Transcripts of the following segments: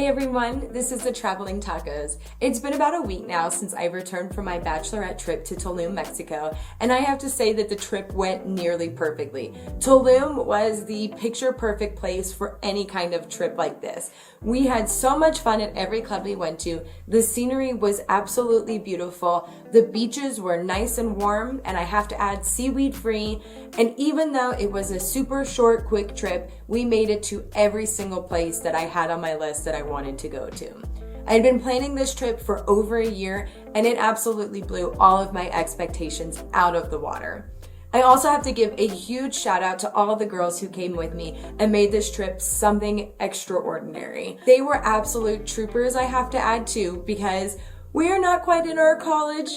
everyone, this is the Traveling Tacos. It's been about a week now since I returned from my Bachelorette trip to Tulum, Mexico, and I have to say that the trip went nearly perfectly. Tulum was the picture-perfect place for any kind of trip like this. We had so much fun at every club we went to. The scenery was absolutely beautiful. The beaches were nice and warm, and I have to add, seaweed-free. And even though it was a super short, quick trip, we made it to every single place that I had on my list that I wanted to go to. I had been planning this trip for over a year, and it absolutely blew all of my expectations out of the water. I also have to give a huge shout out to all of the girls who came with me and made this trip something extraordinary. They were absolute troopers, I have to add too, because we're not quite in our college,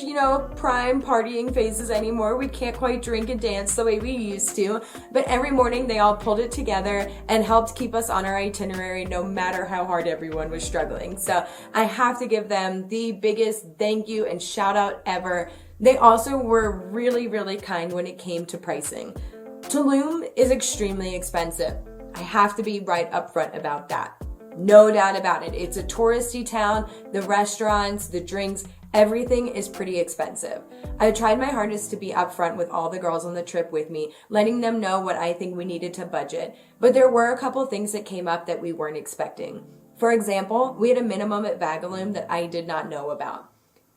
prime partying phases anymore. We can't quite drink and dance the way we used to. But every morning they all pulled it together and helped keep us on our itinerary no matter how hard everyone was struggling. So I have to give them the biggest thank you and shout out ever. They also were really, really kind when it came to pricing. Tulum is extremely expensive. I have to be right upfront about that. No doubt about it. It's a touristy town. The restaurants, the drinks, everything is pretty expensive. I tried my hardest to be upfront with all the girls on the trip with me, letting them know what I think we needed to budget. But there were a couple things that came up that we weren't expecting. For example, we had a minimum at Vagaulme that I did not know about.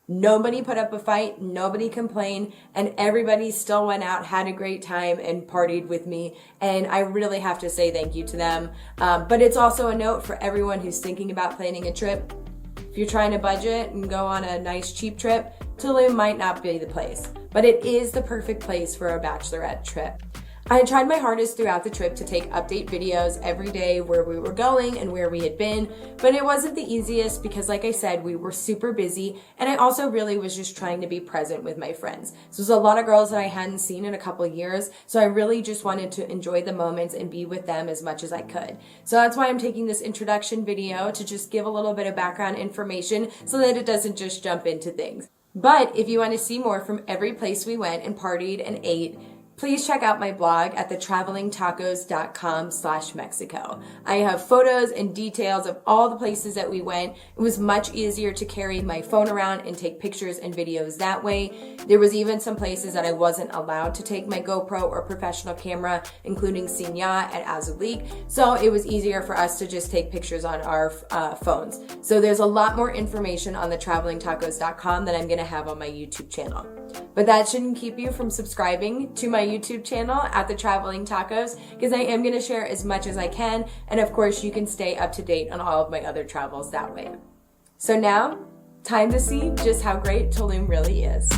Nobody put up a fight, nobody complained, and everybody still went out, had a great time, and partied with me. And I really have to say thank you to them. But it's also a note for everyone who's thinking about planning a trip. If you're trying to budget and go on a nice cheap trip, Tulum might not be the place. But it is the perfect place for a bachelorette trip. I tried my hardest throughout the trip to take update videos every day where we were going and where we had been, but it wasn't the easiest because, like I said, we were super busy, and I also really was just trying to be present with my friends. So there's a lot of girls that I hadn't seen in a couple years, so I really just wanted to enjoy the moments and be with them as much as I could. So that's why I'm taking this introduction video to just give a little bit of background information so that it doesn't just jump into things. But if you want to see more from every place we went and partied and ate, please check out my blog at thetravelingtacos.com/Mexico. I have photos and details of all the places that we went. It was much easier to carry my phone around and take pictures and videos that way. There was even some places that I wasn't allowed to take my GoPro or professional camera, including Tseen Ja at Azulik. So it was easier for us to just take pictures on our phones. So there's a lot more information on thetravelingtacos.com that I'm going to have on my YouTube channel. But that shouldn't keep you from subscribing to my YouTube channel at The Traveling Tacos, because I am going to share as much as I can, and of course you can stay up to date on all of my other travels that way. So now, time to see just how great Tulum really is.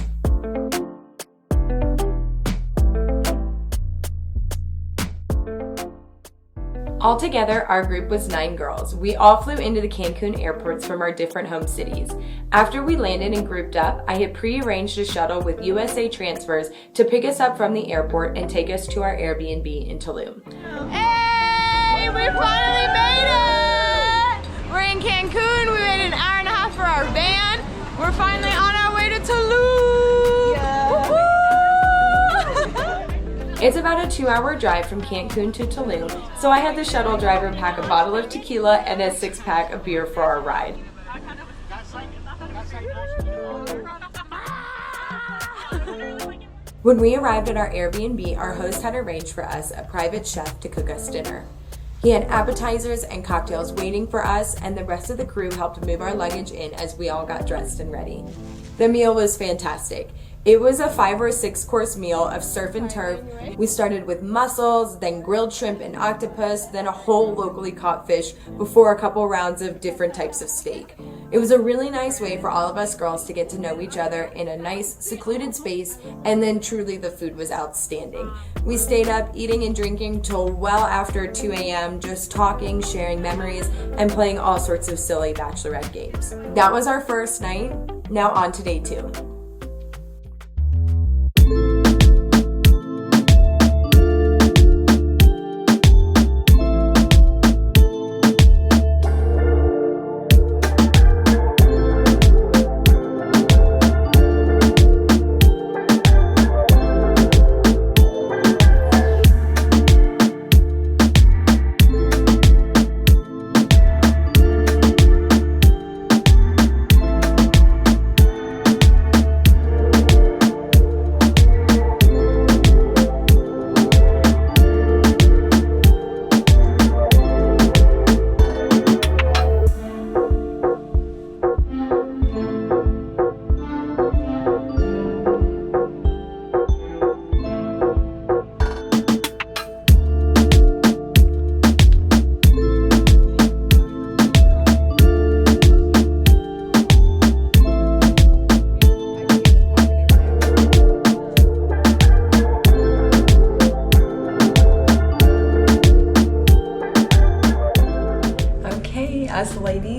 Altogether, our group was 9 girls. We all flew into the Cancun airports from our different home cities. After we landed and grouped up, I had pre-arranged a shuttle with USA Transfers to pick us up from the airport and take us to our Airbnb in Tulum. Hey, we finally made it! We're in Cancun. We waited an hour and a half for our van. We're finally on our way to Tulum! Yeah. It's about a 2-hour drive from Cancun to Tulum, so I had the shuttle driver pack a bottle of tequila and a 6-pack of beer for our ride. When we arrived at our Airbnb, our host had arranged for us a private chef to cook us dinner. He had appetizers and cocktails waiting for us, and the rest of the crew helped move our luggage in as we all got dressed and ready. The meal was fantastic. It was a 5 or 6 course meal of surf and turf. We started with mussels, then grilled shrimp and octopus, then a whole locally caught fish before a couple rounds of different types of steak. It was a really nice way for all of us girls to get to know each other in a nice, secluded space, and then truly the food was outstanding. We stayed up eating and drinking till well after 2 a.m., just talking, sharing memories, and playing all sorts of silly bachelorette games. That was our first night. Now on to day 2.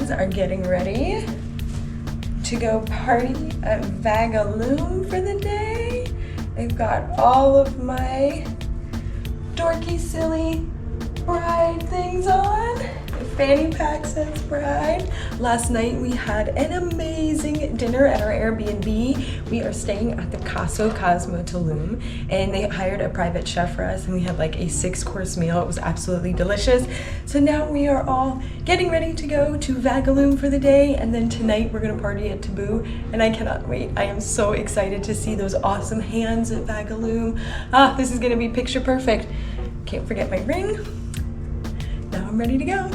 boys are getting ready to go party at Vagaulme for the day. They've got all of my dorky, silly bride things on. The fanny pack says bride. Last night we had an amazing dinner at our Airbnb. We are staying at the Casa Cosmo Tulum, and they hired a private chef for us, and we had like a 6-course meal. It was absolutely delicious. So now we are all getting ready to go to Vagaulme for the day, and then tonight we're gonna party at Taboo, and I cannot wait. I am so excited to see those awesome hands at Vagaulme. This is gonna be picture perfect. Can't forget my ring. Now I'm ready to go.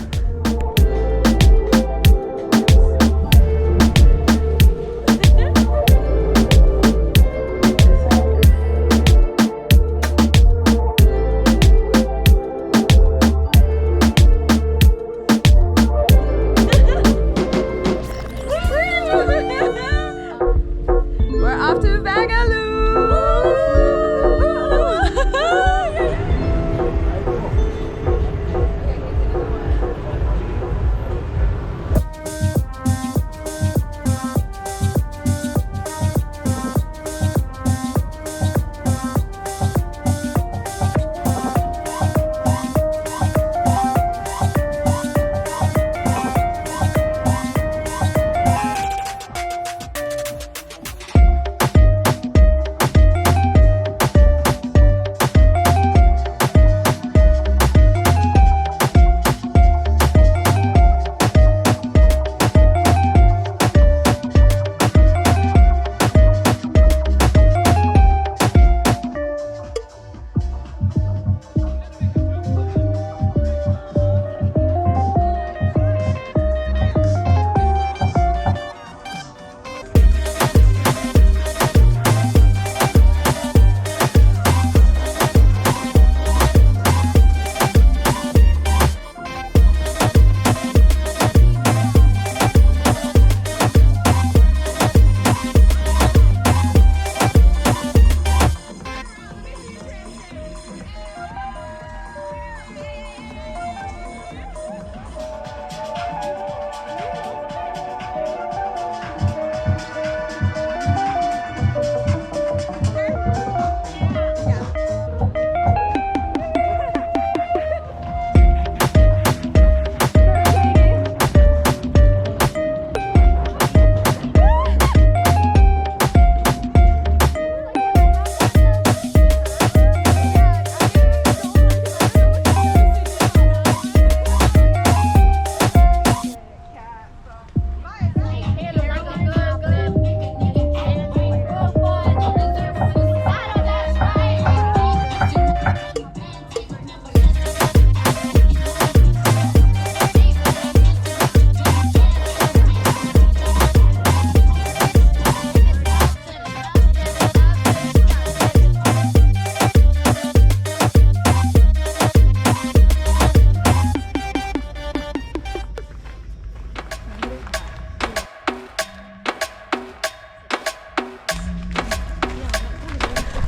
We're off to Vagaulme.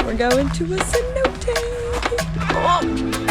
We're going to a cenote. Oh.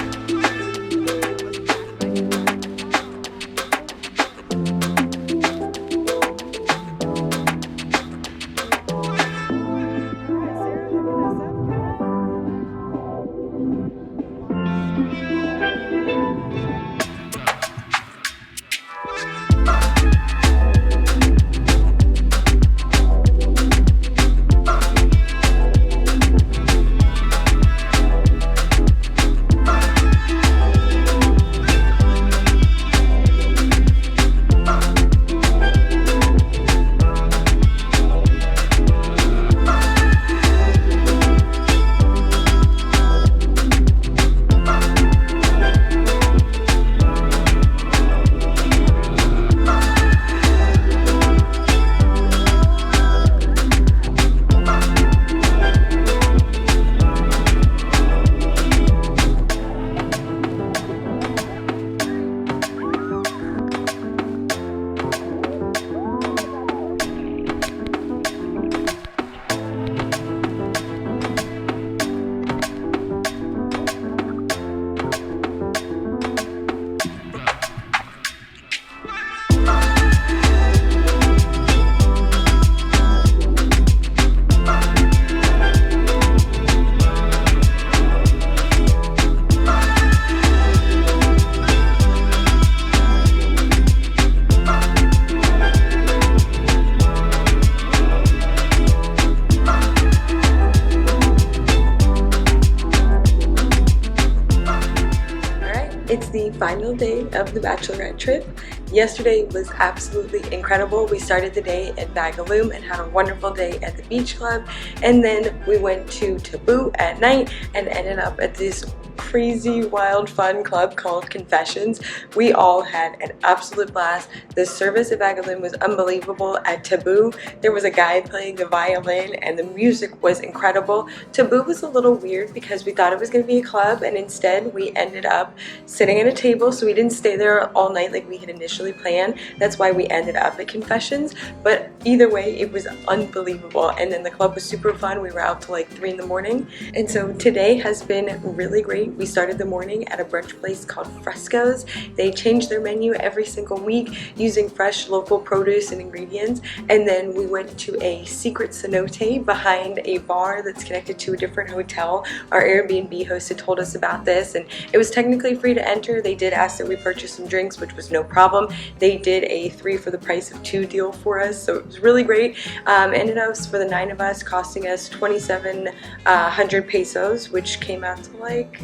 It's the final day of the Bachelorette trip. Yesterday was absolutely incredible. We started the day at Vagaulme and had a wonderful day at the beach club, and then we went to Taboo at night and ended up at this crazy, wild, fun club called Confessions. We all had an absolute blast. The service at Vagaulme was unbelievable. At Taboo, there was a guy playing the violin and the music was incredible. Taboo was a little weird because we thought it was going to be a club, and instead we ended up sitting at a table, so we didn't stay there all night like we had initially planned. That's why we ended up at Confessions, but either way it was unbelievable. And then the club was super fun. We were out till like 3 in the morning, and so today has been really great. We started the morning at a brunch place called Fresco's. They change their menu every single week using fresh local produce and ingredients, and then we went to a secret cenote behind a bar that's connected to a different hotel. Our Airbnb host had told us about this, and it was technically free to enter. They did ask that we purchase some drinks, which was no problem. They did a 3 for the price of 2 deal for us, so it was really great. Ended up for the 9 of us costing us 2,700 pesos, which came out to like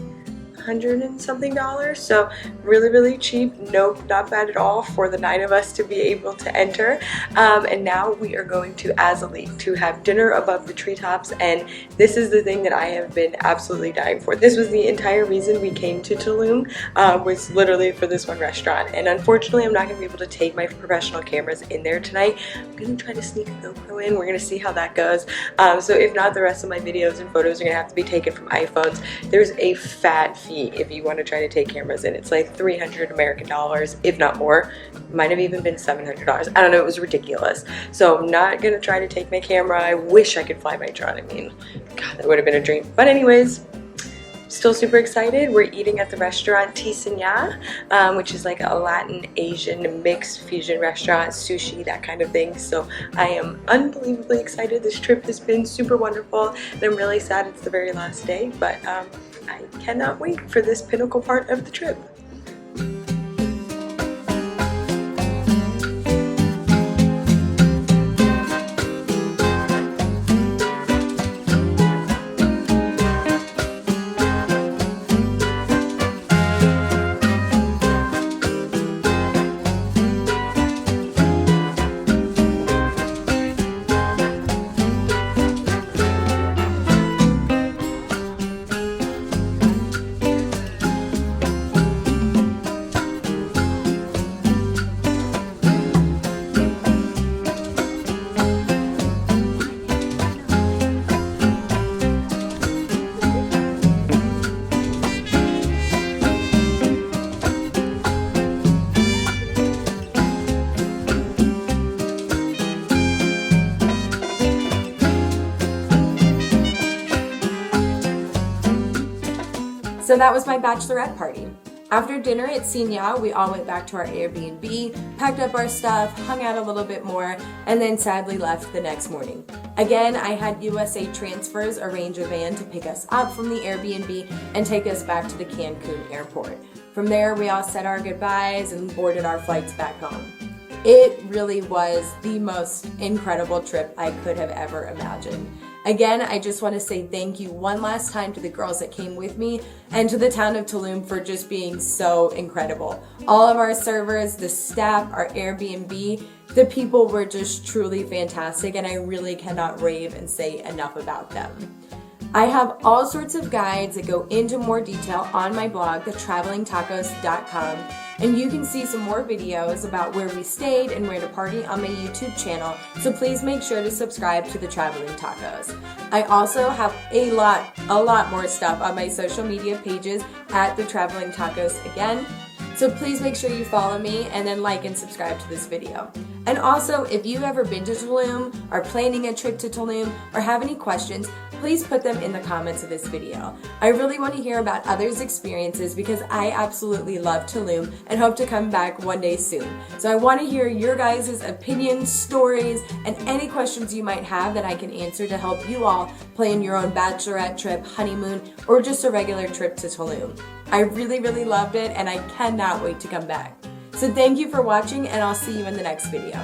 $100 and something, so really cheap. Nope, not bad at all for the 9 of us to be able to enter. And now we are going to Azulik to have dinner above the treetops, and this is the thing that I have been absolutely dying for. This was the entire reason we came to Tulum, was literally for this one restaurant, and unfortunately I'm not going to be able to take my professional cameras in there tonight. I'm going to try to sneak a GoPro in. We're going to see how that goes. So if not, the rest of my videos and photos are going to have to be taken from iPhones. There's a fat fee if you want to try to take cameras in. It's like 300 American dollars, if not more. Might have even been $700. I don't know, it was ridiculous. So I'm not going to try to take my camera. I wish I could fly my drone. I mean, God, that would have been a dream. But anyways, still super excited. We're eating at the restaurant Tseen Ja, which is like a Latin Asian mixed fusion restaurant, sushi, that kind of thing. So I am unbelievably excited. This trip has been super wonderful, and I'm really sad it's the very last day, but I cannot wait for this pinnacle part of the trip. So that was my bachelorette party. After dinner at Tseen Ja, we all went back to our Airbnb, packed up our stuff, hung out a little bit more, and then sadly left the next morning. Again, I had USA Transfers arrange a van to pick us up from the Airbnb and take us back to the Cancun airport. From there, we all said our goodbyes and boarded our flights back home. It really was the most incredible trip I could have ever imagined. Again, I just want to say thank you one last time to the girls that came with me and to the town of Tulum for just being so incredible. All of our servers, the staff, our Airbnb, the people were just truly fantastic, and I really cannot rave and say enough about them. I have all sorts of guides that go into more detail on my blog, thetravelingtacos.com, and you can see some more videos about where we stayed and where to party on my YouTube channel, so please make sure to subscribe to The Traveling Tacos. I also have a lot more stuff on my social media pages at The Traveling Tacos again. So please make sure you follow me and then like and subscribe to this video. And also, if you've ever been to Tulum, are planning a trip to Tulum, or have any questions, please put them in the comments of this video. I really want to hear about others' experiences because I absolutely love Tulum and hope to come back one day soon. So I want to hear your guys' opinions, stories, and any questions you might have that I can answer to help you all plan your own bachelorette trip, honeymoon, or just a regular trip to Tulum. I really loved it, and I cannot wait to come back. So thank you for watching, and I'll see you in the next video.